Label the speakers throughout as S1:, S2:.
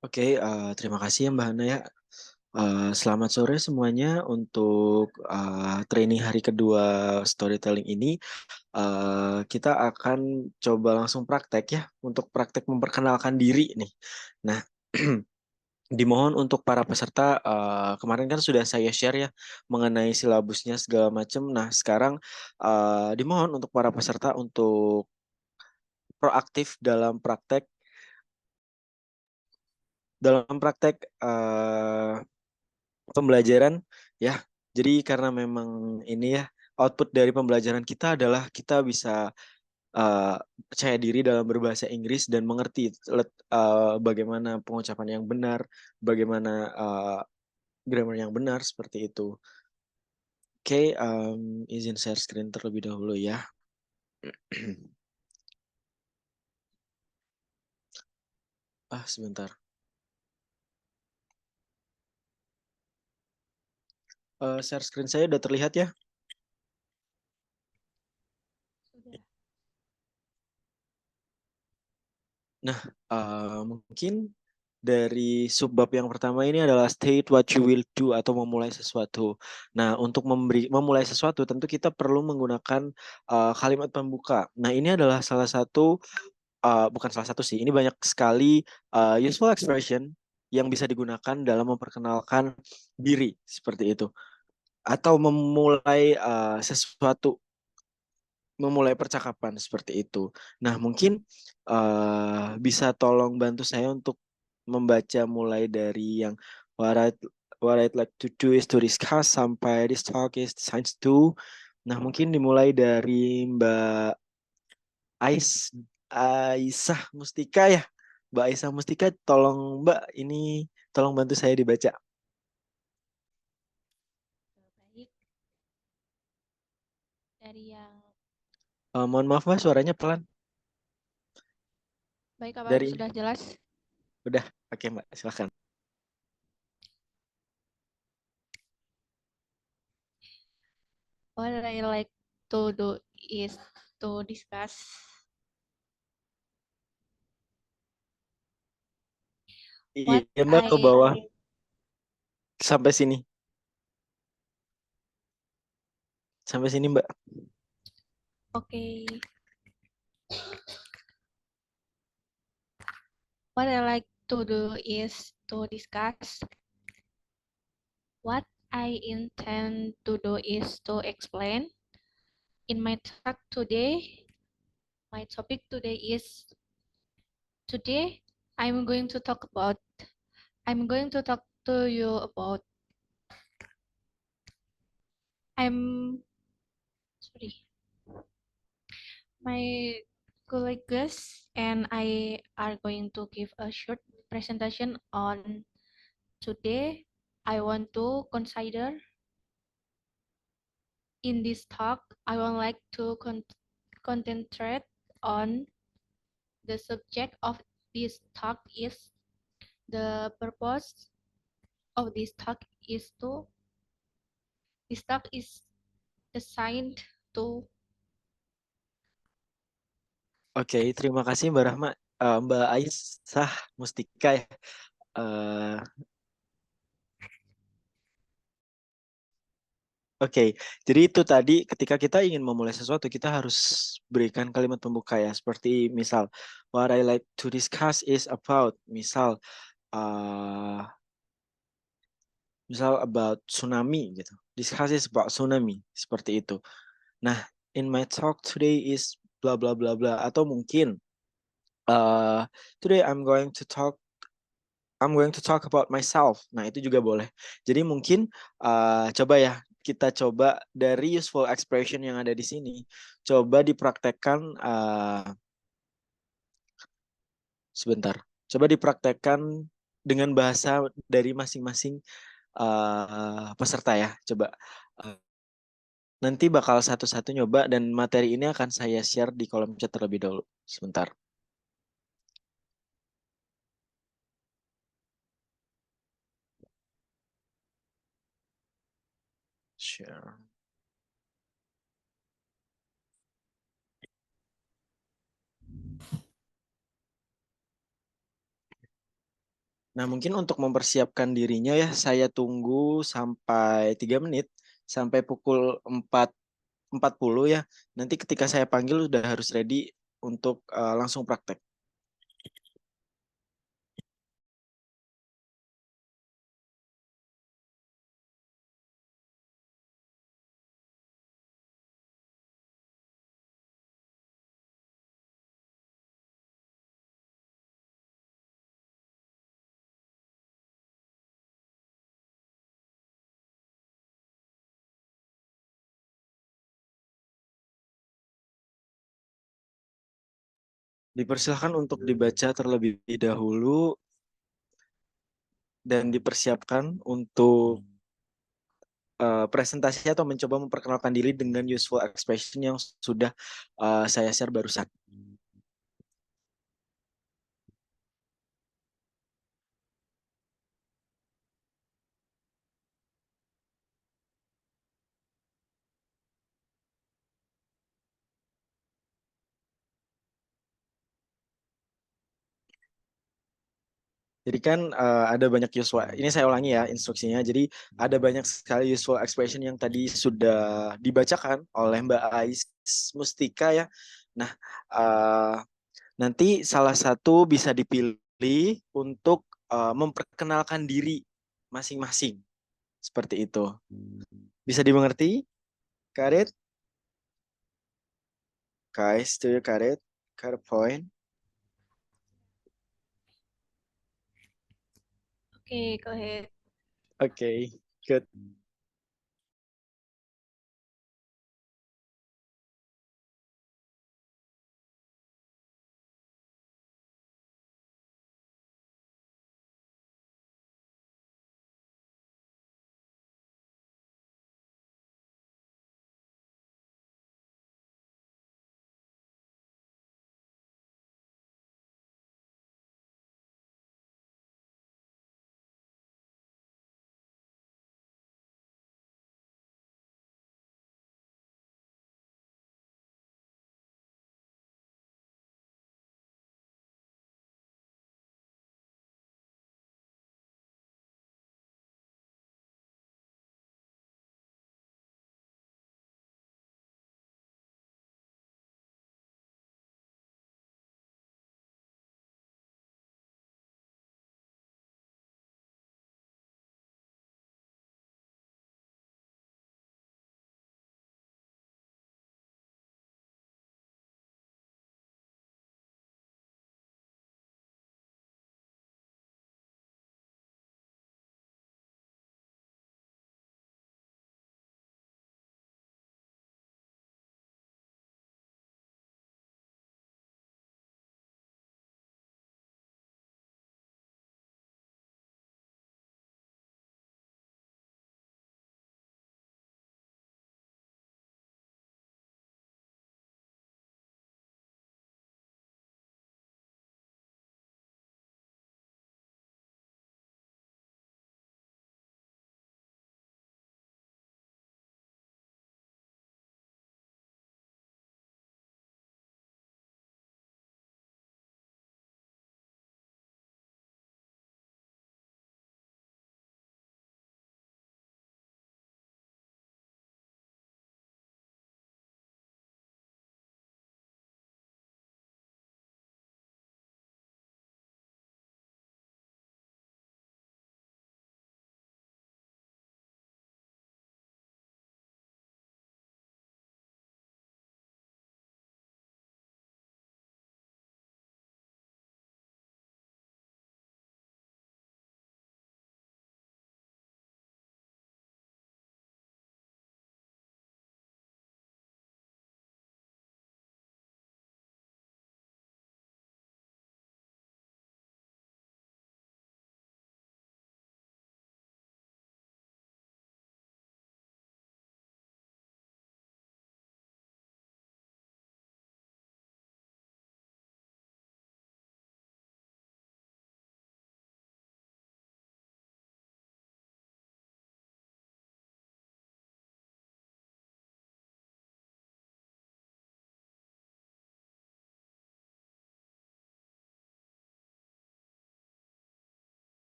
S1: Oke, terima kasih ya Mbak Hana ya. Selamat sore semuanya untuk training hari kedua storytelling ini. Kita akan coba langsung praktek ya untuk praktek memperkenalkan diri nih. Nah, dimohon untuk para peserta, kemarin kan sudah saya share ya mengenai silabusnya segala macam. Nah, sekarang dimohon untuk para peserta untuk proaktif dalam praktek pembelajaran ya. Jadi karena memang ini ya output dari pembelajaran kita adalah kita bisa uh, percaya diri dalam berbahasa Inggris dan mengerti bagaimana pengucapan yang benar, bagaimana grammar yang benar seperti itu. Oke, izin share screen terlebih dahulu ya. Sebentar. Share screen saya udah terlihat ya?
S2: Sudah.
S1: Nah, mungkin dari subbab yang pertama ini adalah state what you will do atau memulai sesuatu. Nah, untuk memulai sesuatu tentu kita perlu menggunakan kalimat pembuka. Nah, ini adalah salah satu bukan salah satu sih. Ini banyak sekali useful expression yang bisa digunakan dalam memperkenalkan diri seperti itu atau memulai sesuatu, memulai percakapan seperti itu. Nah, mungkin bisa tolong bantu saya untuk membaca mulai dari yang what I what I'd like to do is to discuss sampai this talk is science to. Nah, mungkin dimulai dari Mbak Ais Aisyah Mustika ya. Mbak Aisyah Mustika, tolong Mbak ini tolong bantu saya dibaca.
S2: Baik, dari yang
S1: Mohon maaf Mbak, suaranya pelan.
S2: baik apa
S1: Dari
S2: sudah jelas?
S1: udah, oke Mbak, silakan.
S2: What I like to do is to discuss what
S1: Iya Mbak, ke
S2: I
S1: bawah sampai sini. Sampai sini Mbak.
S2: okay. What I like to do is to discuss. What I intend to do is to explain. In my talk today, my topic today is today I'm going to talk to you about I'm sorry. My colleagues and I are going to give a short presentation on today. I want to consider in this talk, I would like to concentrate on the subject of this talk is the purpose of this talk is to this talk is designed to
S1: Oke, terima kasih Mbak Rahma. Mbak Aisyah Mustika ya. Eh, Oke, jadi itu tadi ketika kita ingin memulai sesuatu, kita harus berikan kalimat pembuka ya. Seperti misal, what I like to discuss is about, uh, misal about tsunami gitu. Discuss is about tsunami, seperti itu. Nah, in my talk today is bla bla bla bla. Atau mungkin, uh, today I'm going to talk about myself. Nah, itu juga boleh. Jadi mungkin coba ya, kita coba dari useful expression yang ada di sini. Coba dipraktekkan sebentar. Coba dipraktekkan dengan bahasa dari masing-masing peserta ya. Coba nanti bakal satu-satu nyoba dan materi ini akan saya share di kolom chat terlebih dahulu. Sebentar. Share. Nah, mungkin untuk mempersiapkan dirinya ya, saya tunggu sampai 3 menit, sampai pukul 4.40 ya. Nanti ketika saya panggil udah harus ready untuk langsung praktek. Dipersilahkan untuk dibaca terlebih dahulu dan dipersiapkan untuk presentasi atau mencoba memperkenalkan diri dengan useful expression yang sudah saya share barusan. Jadi kan ada banyak useful, ini saya ulangi ya instruksinya. Jadi ada banyak sekali useful expression yang tadi sudah dibacakan oleh Mbak Ais Mustika ya. Nah, uh, nanti salah satu bisa dipilih untuk memperkenalkan diri masing-masing. Seperti itu. Bisa dimengerti, Karet? Guys, do you got it? Got a point?
S2: Okay, go ahead.
S1: Okay, good.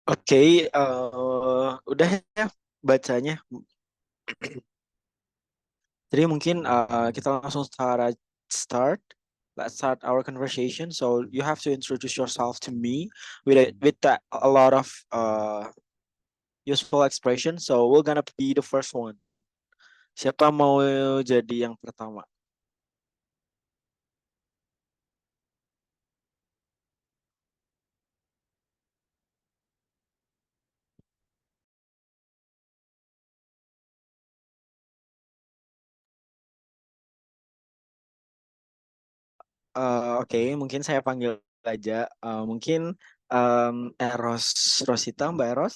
S1: Oke, udah ya bacanya. Jadi mungkin kita langsung start. Let's start our conversation. So you have to introduce yourself to me with that a lot of useful expression. So we're gonna be the first one. Siapa mau jadi yang pertama? Oke, mungkin saya panggil aja. Mungkin Eros Rosita, Mbak Eros.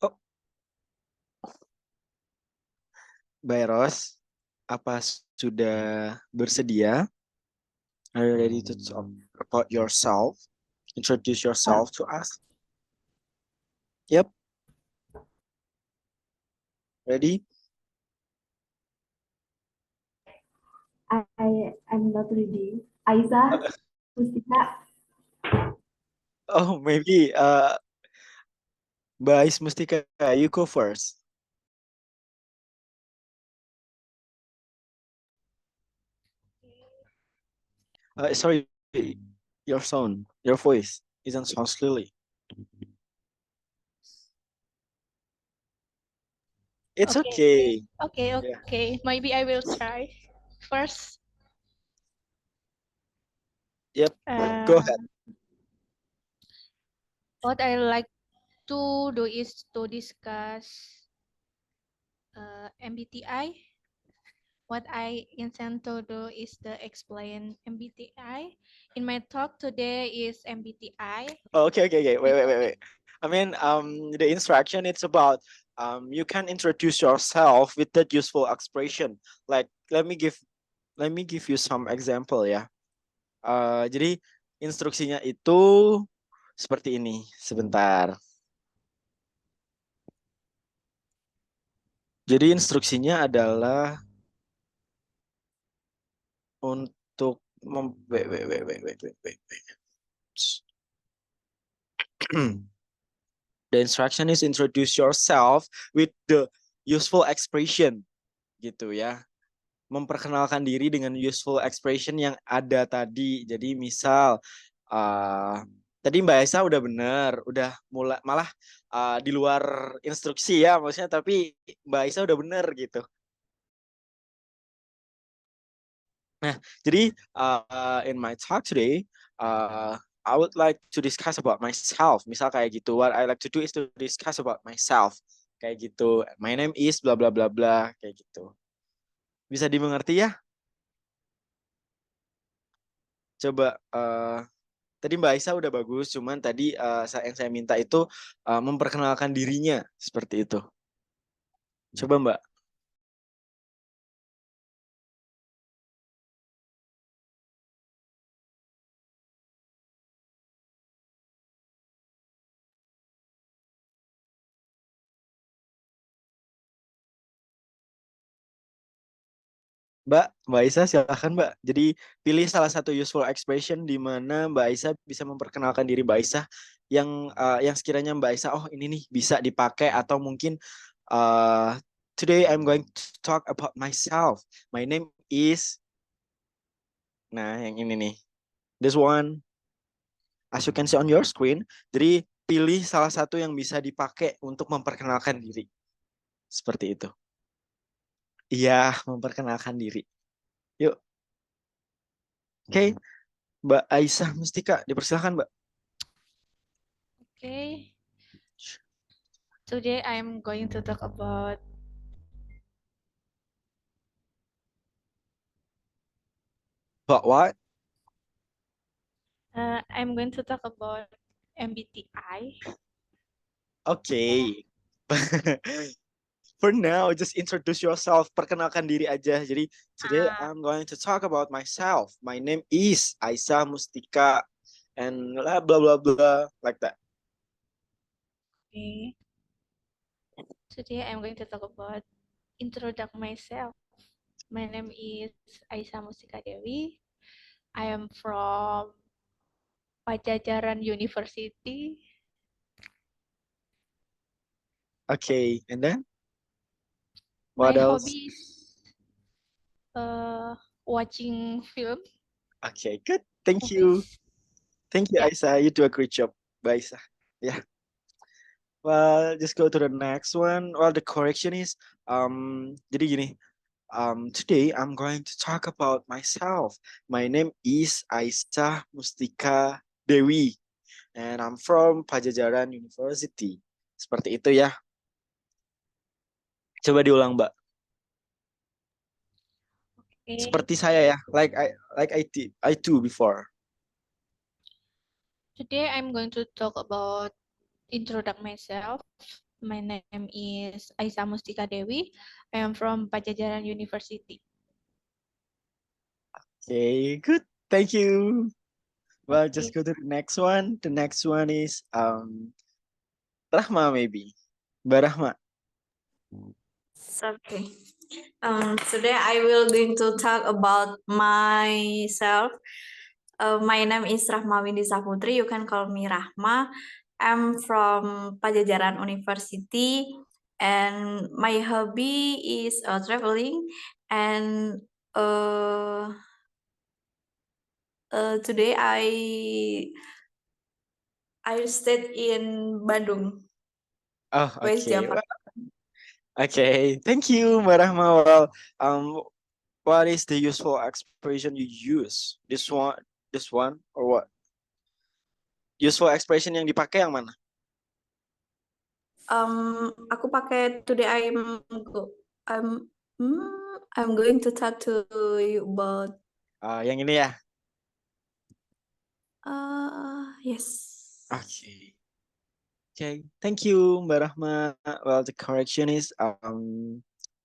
S1: Oh, Mbak Eros, apa sudah bersedia? Are you ready to talk about yourself? Introduce yourself to us. Yep, ready?
S3: I'm not ready. Aiza, Mustika.
S1: Oh, maybe Mbak Ais Mustika, you go first. Sorry, your voice isn't so clearly. It's
S2: Okay,
S1: okay.
S2: okay,
S1: Yeah.
S2: okay. Maybe I will try first.
S1: Yep. Go
S2: Uh,
S1: ahead.
S2: what I like to do is to discuss MBTI. What I intend to do is to explain MBTI. In my talk today is MBTI.
S1: Oh, okay. Wait. I mean, the instruction it's about you can introduce yourself with that useful expression. Like, let me give you some example ya. Jadi instruksinya itu seperti ini. Sebentar. Jadi instruksinya adalah untuk wait. The instruction is introduce yourself with the useful expression gitu ya. Memperkenalkan diri dengan useful expression yang ada tadi. Jadi misal tadi Mbak Esa udah bener, udah mulai malah di luar instruksi ya maksudnya, tapi Mbak Esa udah bener gitu. Nah, jadi in my talk today, I would like to discuss about myself. Misal kayak gitu, what I like to do is to discuss about myself. Kayak gitu, my name is bla bla bla bla, kayak gitu. Bisa dimengerti ya? Coba, tadi Mbak Aisyah udah bagus, cuman tadi yang saya minta itu memperkenalkan dirinya, seperti itu. Coba Mbak. Mbak Aisyah silakan Mbak. Jadi pilih salah satu useful expression di mana Mbak Aisyah bisa memperkenalkan diri Mbak Aisyah yang sekiranya Mbak Aisyah oh ini nih bisa dipakai atau mungkin uh, today I'm going to talk about myself. My name is nah yang ini nih. This one as you can see on your screen. Jadi pilih salah satu yang bisa dipakai untuk memperkenalkan diri. Seperti itu. Iya, memperkenalkan diri. Yuk, oke. Mbak Aisyah Mustika, dipersilakan Mbak.
S2: Okay. Today I'm going to talk about
S1: Mbak what?
S2: I'm going to talk about MBTI.
S1: Oke. For now, just introduce yourself. Perkenalkan diri aja. Jadi, today I'm going to talk about myself. My name is Aisyah Mustika. And blah, blah, blah, blah. Like that.
S2: Okay. Today I'm going to talk about introduce myself. My name is Aisyah Mustika Dewi. I am from Pajajaran University.
S1: Okay, and then
S2: My
S1: what else?
S2: hobby is watching film,
S1: Okay, good. Thank you.
S2: movies.
S1: Thank you,
S2: Yeah.
S1: Aisyah. You do a great job, Mbak Aisyah. Yeah. Well, just go to the next one. Well, the correction is, jadi gini, today I'm going to talk about myself. My name is Aisyah Mustika Dewi, and I'm from Pajajaran University. Seperti itu ya. Coba diulang, Mbak.
S2: Okay.
S1: Seperti saya ya, like I do before.
S2: Today I'm going to talk about introduce myself. My name is Aisyah Mustika Dewi. I am from Pajajaran University.
S1: Okay, good. Thank you. Well, just
S2: Okay.
S1: go to the next one. The next one is Rahma maybe. Mbak Rahma.
S4: Okay. Today I will going to talk about myself. My name is Rahma Windy Saputri. You can call me Rahma. I'm from Pajajaran University, and my hobby is traveling. And today I stayed in Bandung,
S1: Oh,
S4: West
S1: okay.
S4: Java.
S1: Okay, thank you, Mbak Rahma. Well, what is the useful expression you use? This one, or what? Useful expression yang dipakai yang mana?
S4: Aku pakai today I'm I'm going to talk to you about
S1: Yang ini ya.
S4: yes.
S1: Okay. Okay, thank you, Mbak Rahma. Well, the correction is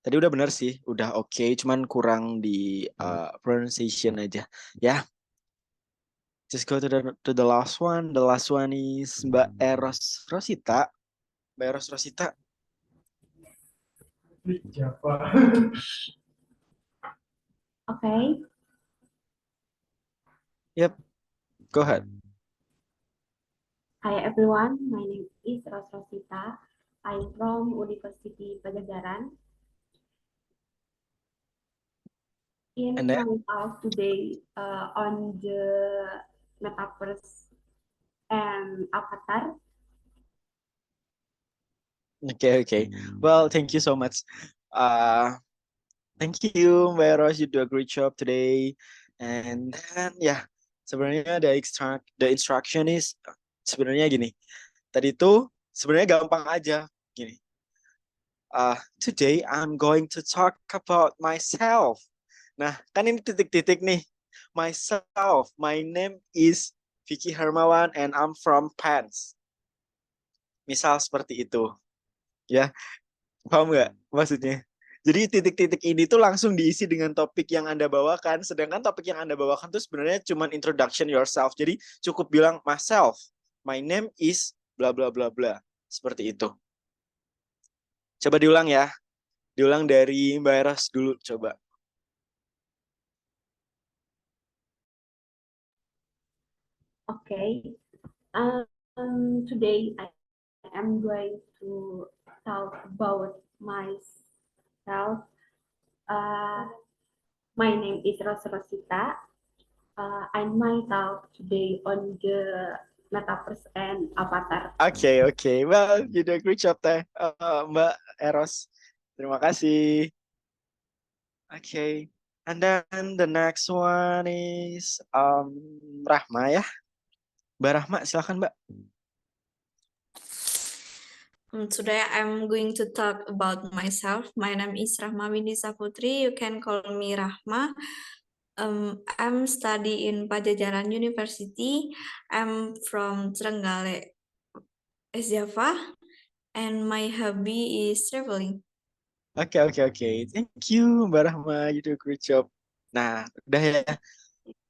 S1: tadi udah benar sih, udah oke, cuman kurang di pronunciation aja. Ya. Just go to the last one. The last one is Mbak Eros Rosita. Mbak Eros Rosita.
S3: Okay.
S1: Yep. Go ahead.
S3: Hi everyone, my name is Rosita. I'm from University Pajajaran. In
S1: And then?
S3: my talk today on the metaverse and avatar.
S1: Okay. Well, thank you so much. Thank you, Mbak Eros. You do a great job today. And then, ya, sebenarnya the instruction is sebenarnya gini. Tadi itu sebenarnya gampang aja gini. Today I'm going to talk about myself. Nah, kan ini titik-titik nih. Myself, my name is Vicky Hermawan and I'm from PANS. Misal seperti itu. Ya, paham nggak maksudnya? Jadi titik-titik ini tuh langsung diisi dengan topik yang Anda bawakan. Sedangkan topik yang Anda bawakan tuh sebenarnya cuma introduction yourself. Jadi cukup bilang myself, my name is bla bla bla bla. Seperti itu. Coba diulang ya. Diulang dari Mbak Eros dulu coba.
S3: Okay. Today I am going to talk about myself. My name is Rosita. I might talk today on the metaverse and avatar.
S1: Okay. Well, you do a great job teh, Mbak Eros. Terima kasih. Okay. And then the next one is Rahma ya. Mbak Rahma, silakan Mbak.
S4: Today I'm going to talk about myself. My name is Rahma Windy Saputri. You can call me Rahma. I'm study in Pajajaran University. I'm from Trenggalek, West Java, and my hobby is traveling.
S1: Okay. Thank you Mbak Rahma, you do a great job. Nah, udah ya.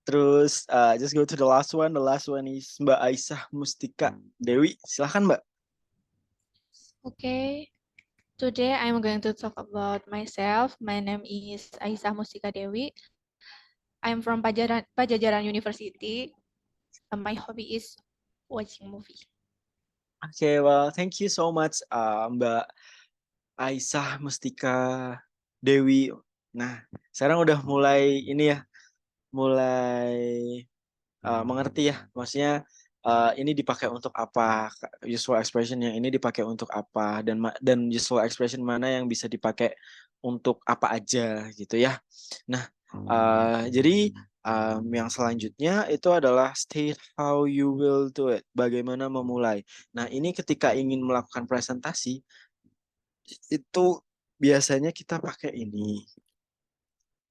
S1: Terus just go to the last one. The last one is Mbak Aisyah Mustika Dewi. Silakan Mbak.
S2: Okay. Today I'm going to talk about myself. My name is Aisyah Mustika Dewi. I'm from Pajajaran University. My hobby is watching movie.
S1: Okay, well, thank you so much, Mbak Aisyah Mustika Dewi. Nah, sekarang udah mulai ini ya, mulai mengerti ya, maksudnya ini dipakai untuk apa, useful expression yang ini dipakai untuk apa, dan useful expression mana yang bisa dipakai untuk apa aja gitu ya. Nah, jadi yang selanjutnya itu adalah state how you will do it, bagaimana memulai. Nah, ini ketika ingin melakukan presentasi itu biasanya kita pakai ini.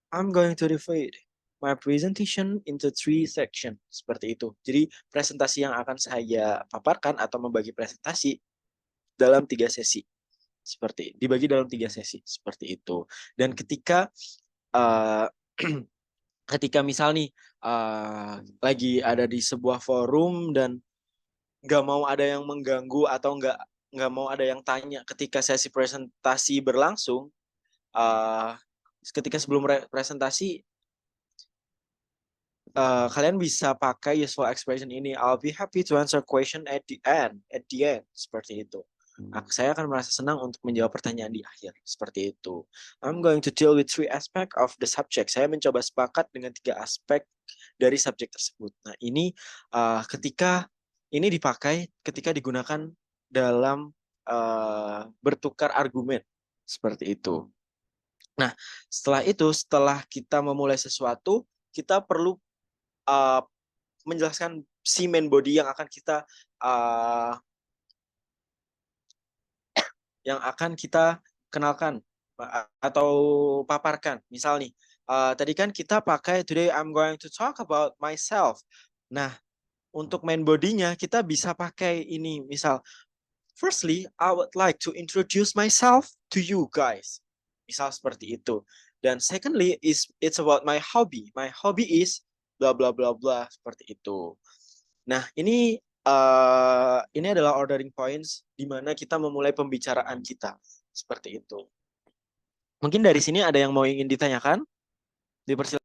S1: I'm going to divide my presentation into 3 sections, seperti itu. Jadi presentasi yang akan saya paparkan atau membagi presentasi dalam 3 sesi, dibagi dalam 3 sesi seperti itu. Dan ketika ketika misal nih lagi ada di sebuah forum dan nggak mau ada yang mengganggu atau nggak mau ada yang tanya ketika sesi presentasi berlangsung, ketika sebelum presentasi kalian bisa pakai useful expression ini. I'll be happy to answer question at the end, seperti itu. Saya akan merasa senang untuk menjawab pertanyaan di akhir, seperti itu. I'm going to deal with 3 aspects of the subject. Saya mencoba sepakat dengan 3 aspek dari subjek tersebut. Nah, ini ketika ini dipakai ketika digunakan dalam bertukar argumen, seperti itu. Nah, setelah kita memulai sesuatu, kita perlu menjelaskan si main body yang akan kita kenalkan atau paparkan. Misal nih, tadi kan kita pakai today I'm going to talk about myself. Nah, untuk main body-nya kita bisa pakai ini. Misal, firstly, I would like to introduce myself to you guys. Misal seperti itu. Dan secondly, it's about my hobby. My hobby is bla bla bla bla, seperti itu. Nah, ini adalah ordering points di mana kita memulai pembicaraan kita, seperti itu. Mungkin dari sini ada yang mau ingin ditanyakan? Dipersilakan.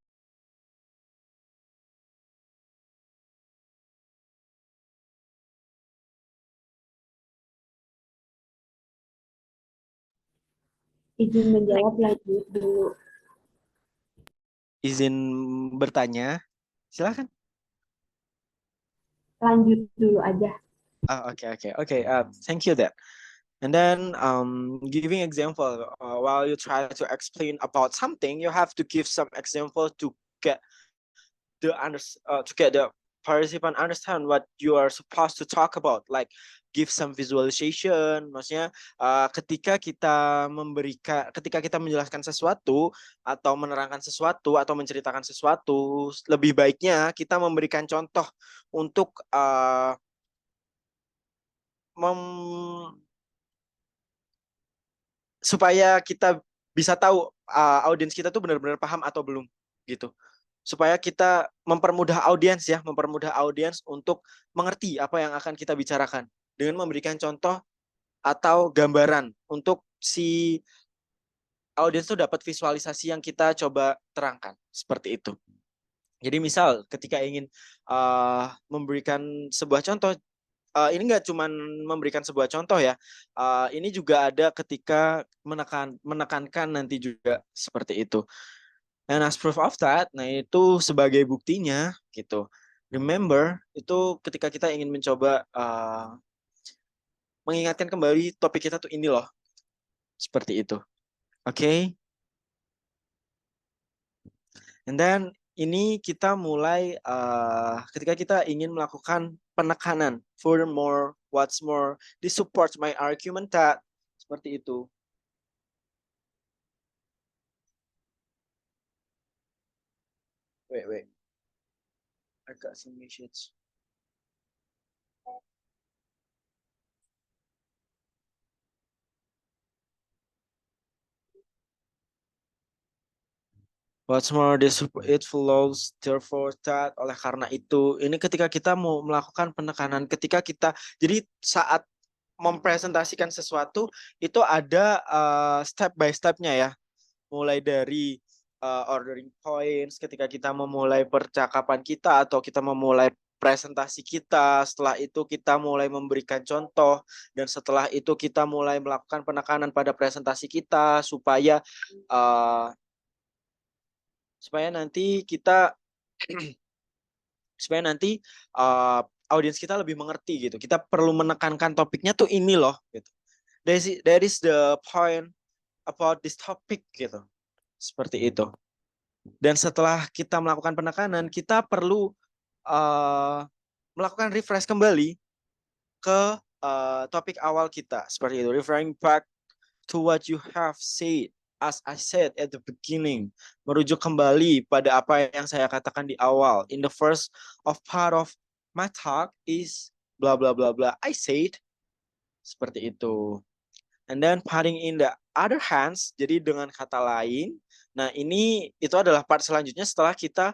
S3: Izin menjawab lanjut dulu.
S1: Izin bertanya, silakan.
S3: Lanjut dulu aja.
S1: Okay. Thank you, Dad. And then giving example, while you try to explain about something, you have to give some example to get the participant understand what you are supposed to talk about. Like give some visualization. Maksudnya ketika kita menjelaskan sesuatu atau menerangkan sesuatu atau menceritakan sesuatu, lebih baiknya kita memberikan contoh untuk supaya kita bisa tahu audiens kita tuh benar-benar paham atau belum gitu. Supaya kita mempermudah audiens untuk mengerti apa yang akan kita bicarakan dengan memberikan contoh atau gambaran untuk si audiens tuh dapat visualisasi yang kita coba terangkan, seperti itu. Jadi misal ketika ingin memberikan sebuah contoh, ini nggak cuma memberikan sebuah contoh ya, ini juga ada ketika menekankan nanti juga, seperti itu. And as proof of that, nah itu sebagai buktinya gitu. Remember, itu ketika kita ingin mencoba mengingatkan kembali topik kita tuh ini loh, seperti itu. Oke. And then ini kita mulai ketika kita ingin melakukan penekanan. Furthermore, what's more, this supports my argument that, seperti itu. Wait. I got some messages. What's more, it follows therefore that, oleh karena itu, ini ketika kita mau melakukan penekanan, jadi saat mempresentasikan sesuatu, itu ada step by stepnya ya, mulai dari ordering points ketika kita memulai percakapan kita atau kita memulai presentasi kita. Setelah itu kita mulai memberikan contoh, dan setelah itu kita mulai melakukan penekanan pada presentasi kita supaya nanti kita audiens kita lebih mengerti gitu. Kita perlu menekankan topiknya tuh ini loh gitu. That is the point about this topic gitu. Seperti itu. Dan setelah kita melakukan penekanan, kita perlu melakukan refresh kembali ke topik awal kita. Seperti itu. Referring back to what you have said. As I said at the beginning. Merujuk kembali pada apa yang saya katakan di awal. In the first part of my talk is blah blah blah blah. I said. Seperti itu. And then putting in the other hands, jadi dengan kata lain. Nah, itu adalah part selanjutnya setelah kita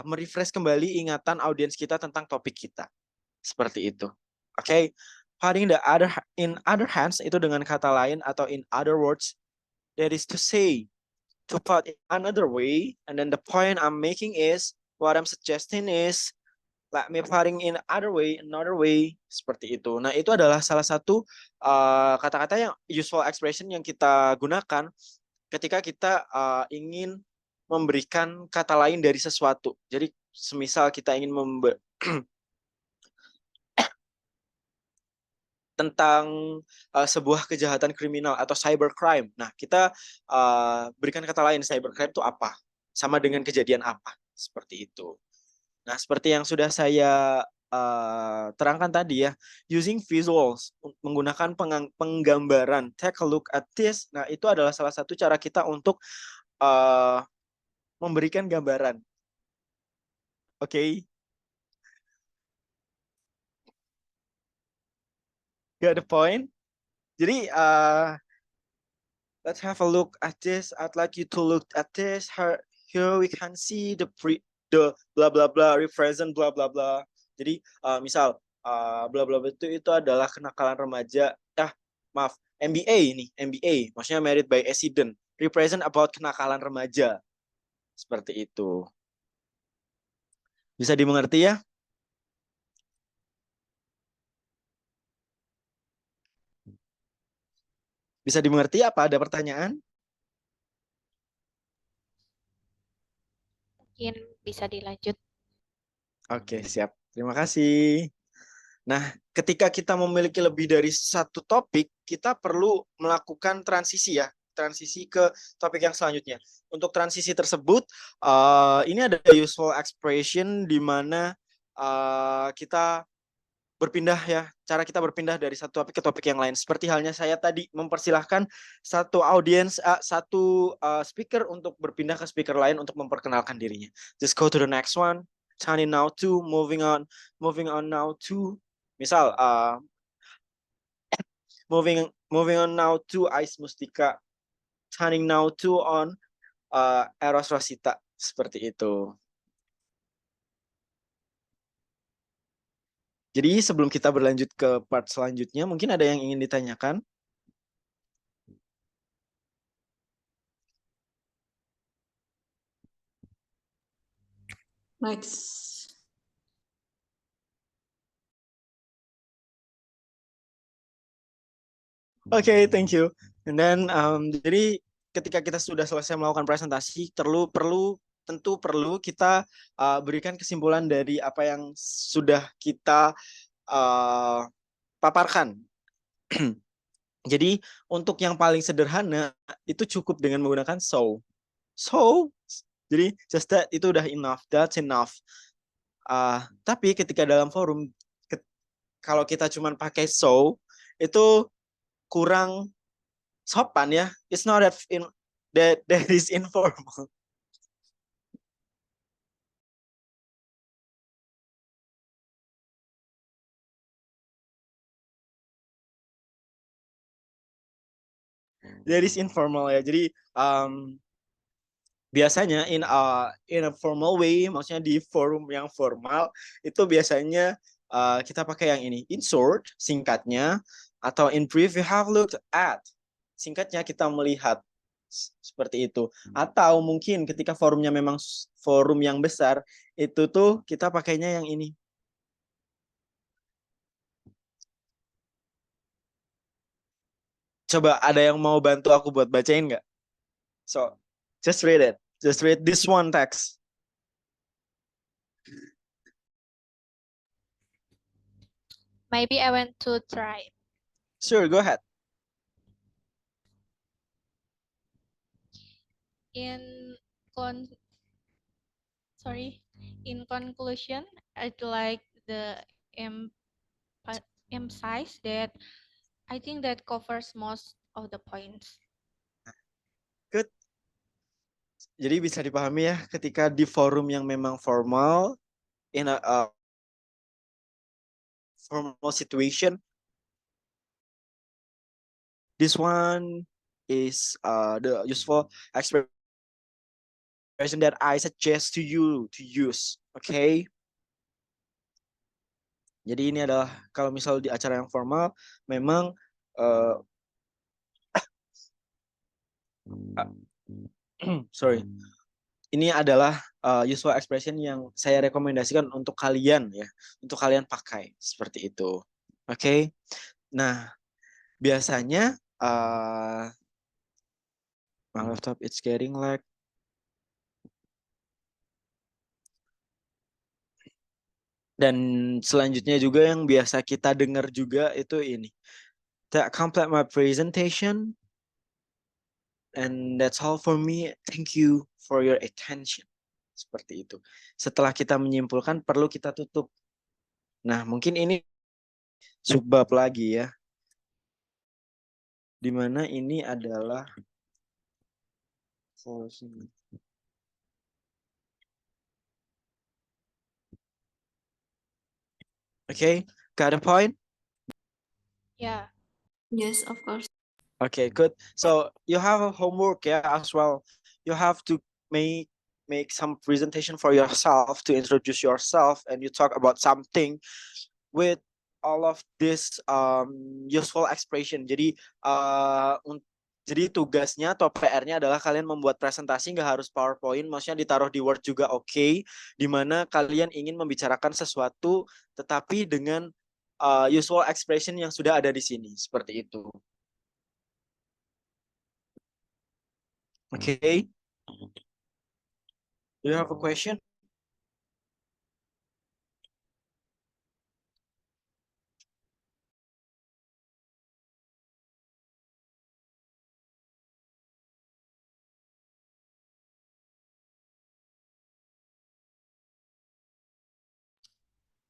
S1: merefresh kembali ingatan audiens kita tentang topik kita. Seperti itu. Oke. Putting in other hands itu dengan kata lain atau in other words, that is to say, to put in another way, and then the point I'm making is, what I'm suggesting is, let me putting in another way, seperti itu. Nah, itu adalah salah satu kata-kata yang useful expression yang kita gunakan ketika kita ingin memberikan kata lain dari sesuatu. Jadi, semisal kita ingin tentang sebuah kejahatan kriminal atau cybercrime. Nah, kita berikan kata lain, cybercrime itu apa? Sama dengan kejadian apa? Seperti itu. Nah, seperti yang sudah saya terangkan tadi ya, using visuals, menggunakan penggambaran. Take a look at this. Nah, itu adalah salah satu cara kita untuk memberikan gambaran. Oke. Got the point? Jadi, let's have a look at this. I'd like you to look at this. Here we can see the blah blah blah represent blah blah blah. Jadi misal blah blah blah itu adalah kenakalan remaja. Maaf, MBA ini, MBA, maksudnya married by accident. Represent about kenakalan remaja. Seperti itu. Bisa dimengerti ya? Bisa dimengerti apa? Ada pertanyaan?
S2: Mungkin bisa dilanjut.
S1: Oke, siap. Terima kasih. Nah, ketika kita memiliki lebih dari satu topik, kita perlu melakukan transisi ya. Transisi ke topik yang selanjutnya. Untuk transisi tersebut, ini ada useful expression di mana kita berpindah ya, cara kita berpindah dari satu topik ke topik yang lain. Seperti halnya saya tadi mempersilahkan satu audiens, satu speaker untuk berpindah ke speaker lain untuk memperkenalkan dirinya. Just go to the next one. Turning now to, moving on now to, misal moving on now to Ais Mustika, turning now to on Eros Rosita, seperti itu. Jadi sebelum kita berlanjut ke part selanjutnya, mungkin ada yang ingin ditanyakan?
S4: Next.
S1: Oke, thank you. And then, jadi ketika kita sudah selesai melakukan presentasi, tentu perlu kita berikan kesimpulan dari apa yang sudah kita paparkan. Jadi untuk yang paling sederhana itu cukup dengan menggunakan so. Jadi just that itu udah enough. That's enough. Tapi ketika dalam forum, kalau kita cuma pakai so, itu kurang sopan ya. It's not that is informal. That is informal ya. Jadi biasanya in a formal way, maksudnya di forum yang formal itu biasanya kita pakai yang ini. In short, singkatnya, atau in brief, we have looked at. Singkatnya kita melihat. Seperti itu. Atau mungkin ketika forumnya memang forum yang besar, itu tuh kita pakainya yang ini. Coba ada yang mau bantu aku buat bacain nggak? So, just read it. Just read this one text.
S2: Maybe I want to try.
S1: Sure, go ahead.
S2: In in conclusion, I'd like the emphasize that I think that covers most of the points.
S1: Good. Jadi bisa dipahami ya, ketika di forum yang memang formal, in a formal situation, this one is the useful expression that I suggest to you to use. Okay? Jadi ini adalah kalau misal di acara yang formal, memang sorry, ini adalah useful expression yang saya rekomendasikan untuk kalian ya, untuk kalian pakai seperti itu. Oke? Nah, biasanya my laptop it's getting lag. Dan selanjutnya juga yang biasa kita dengar juga itu ini. That complete my presentation. And that's all for me. Thank you for your attention. Seperti itu. Setelah kita menyimpulkan, perlu kita tutup. Nah, mungkin ini subbab lagi ya. Dimana ini adalah okay, got a point?
S2: Yeah.
S4: Yes, of course.
S1: Okay, good. So you have a homework as well. You have to make some presentation for yourself to introduce yourself, and you talk about something with all of this useful expression. Jadi jadi tugasnya atau PR-nya adalah kalian membuat presentasi, nggak harus PowerPoint, maksudnya ditaruh di Word juga oke, di mana kalian ingin membicarakan sesuatu tetapi dengan useful expression yang sudah ada di sini, seperti itu. Okay. Do you have a question?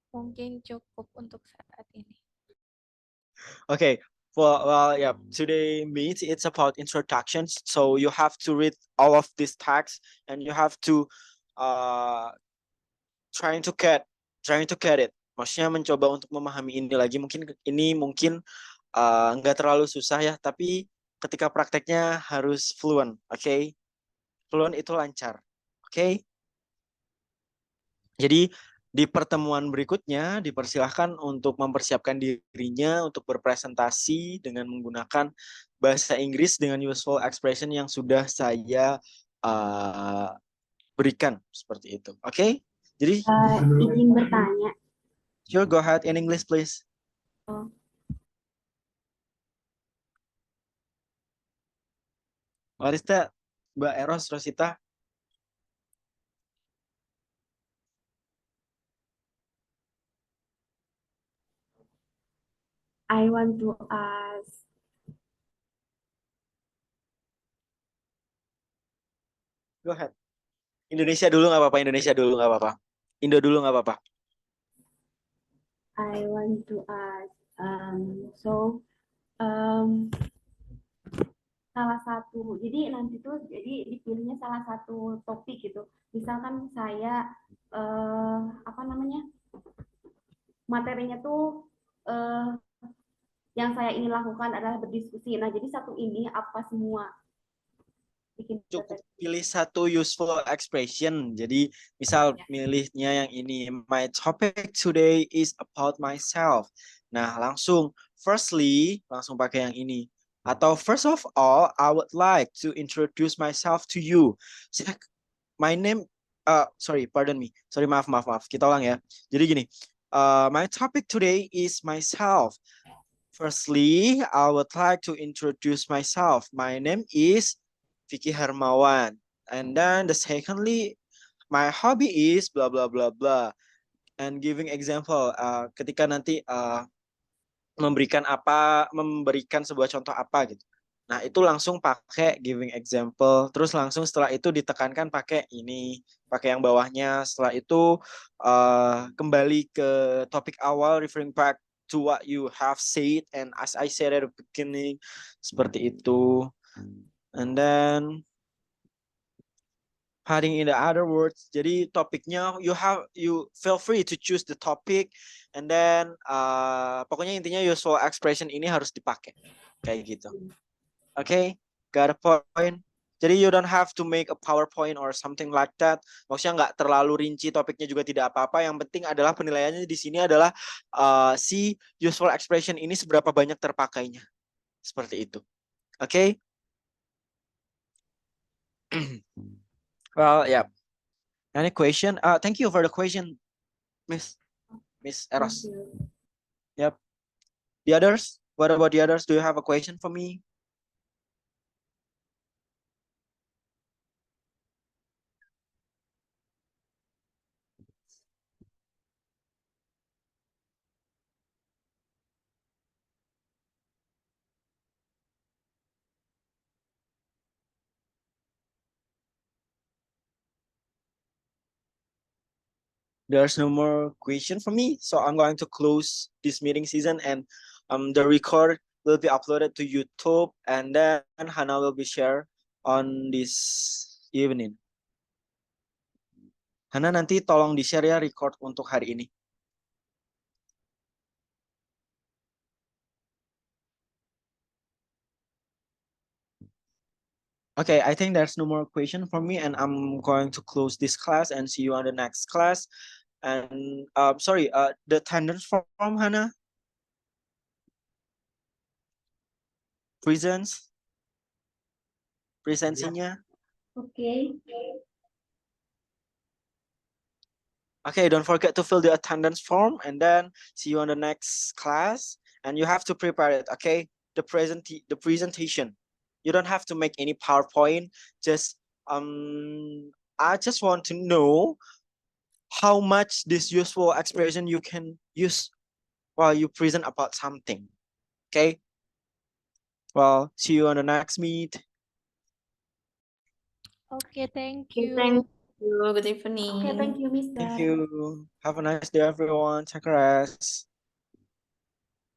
S2: Mungkin cukup untuk saat ini.
S1: Okay. Well, yeah. Today meet it's about introductions. So you have to read all of these texts, and you have to trying to get it. Maksudnya mencoba untuk memahami ini lagi. Mungkin nggak terlalu susah ya, tapi ketika prakteknya harus fluent. Okay? Fluent itu lancar. Okay? Jadi di pertemuan berikutnya dipersilahkan untuk mempersiapkan dirinya untuk berpresentasi dengan menggunakan bahasa Inggris dengan useful expression yang sudah saya berikan seperti itu. Oke? Jadi
S3: Izin bertanya.
S1: Sure, go ahead in English please. What is that? Mbak Eros Rosita?
S3: I want to ask.
S1: Go ahead. Indonesia dulu nggak apa-apa. Indo dulu nggak apa-apa.
S3: I want to ask. Salah satu. Jadi nanti tuh dipilihnya salah satu topik gitu. Misalkan saya materinya tuh yang saya ingin lakukan adalah berdiskusi. Nah, jadi satu ini apa semua?
S1: Cukup pilih satu useful expression. Jadi misal milihnya yang ini. My topic today is about myself. Nah, langsung pakai yang ini. Atau first of all, I would like to introduce myself to you. My name, pardon me. Sorry, maaf. Kita ulang ya. Jadi gini, my topic today is myself. Firstly, I would like to introduce myself. My name is Vicky Hermawan. And then the secondly, my hobby is blah blah blah blah. And giving example, ketika nanti memberikan sebuah contoh apa gitu. Nah, itu langsung pakai giving example, terus langsung setelah itu ditekankan pakai ini, pakai yang bawahnya. Setelah itu kembali ke topik awal, referring back to what you have said, and as I said at the beginning, seperti itu. And then adding in the other words, jadi topiknya you feel free to choose the topic, and then pokoknya intinya usual expression ini harus dipakai kayak gitu. Okay, got a point. Jadi you don't have to make a PowerPoint or something like that. Maksudnya nggak terlalu rinci, topiknya juga tidak apa-apa. Yang penting adalah penilaiannya di sini adalah si useful expression ini seberapa banyak terpakainya. Seperti itu. Okay? Well, yeah. Any question? Thank you for the question, Miss Eros.
S3: Thank you.
S1: Yep. The others? What about the others? Do you have a question for me? There's no more question for me, so I'm going to close this meeting season, and the record will be uploaded to YouTube, and then Hana will be shared on this evening. Hana, nanti tolong di-share ya record untuk hari ini. Okay, I think there's no more question for me, and I'm going to close this class and see you on the next class. And the attendance form, Hana? Presensinya?
S3: Okay.
S1: Okay, don't forget to fill the attendance form, and then see you on the next class. And you have to prepare it, okay? The presentation. You don't have to make any PowerPoint. Just I just want to know how much this useful expression you can use while you present about something. Okay? Well, see you on the next meet.
S2: Okay, thank
S4: Okay,
S2: you.
S4: thank you. Good evening.
S3: Okay, thank you, Mister.
S1: Thank you. Have a nice day, everyone. Take rest.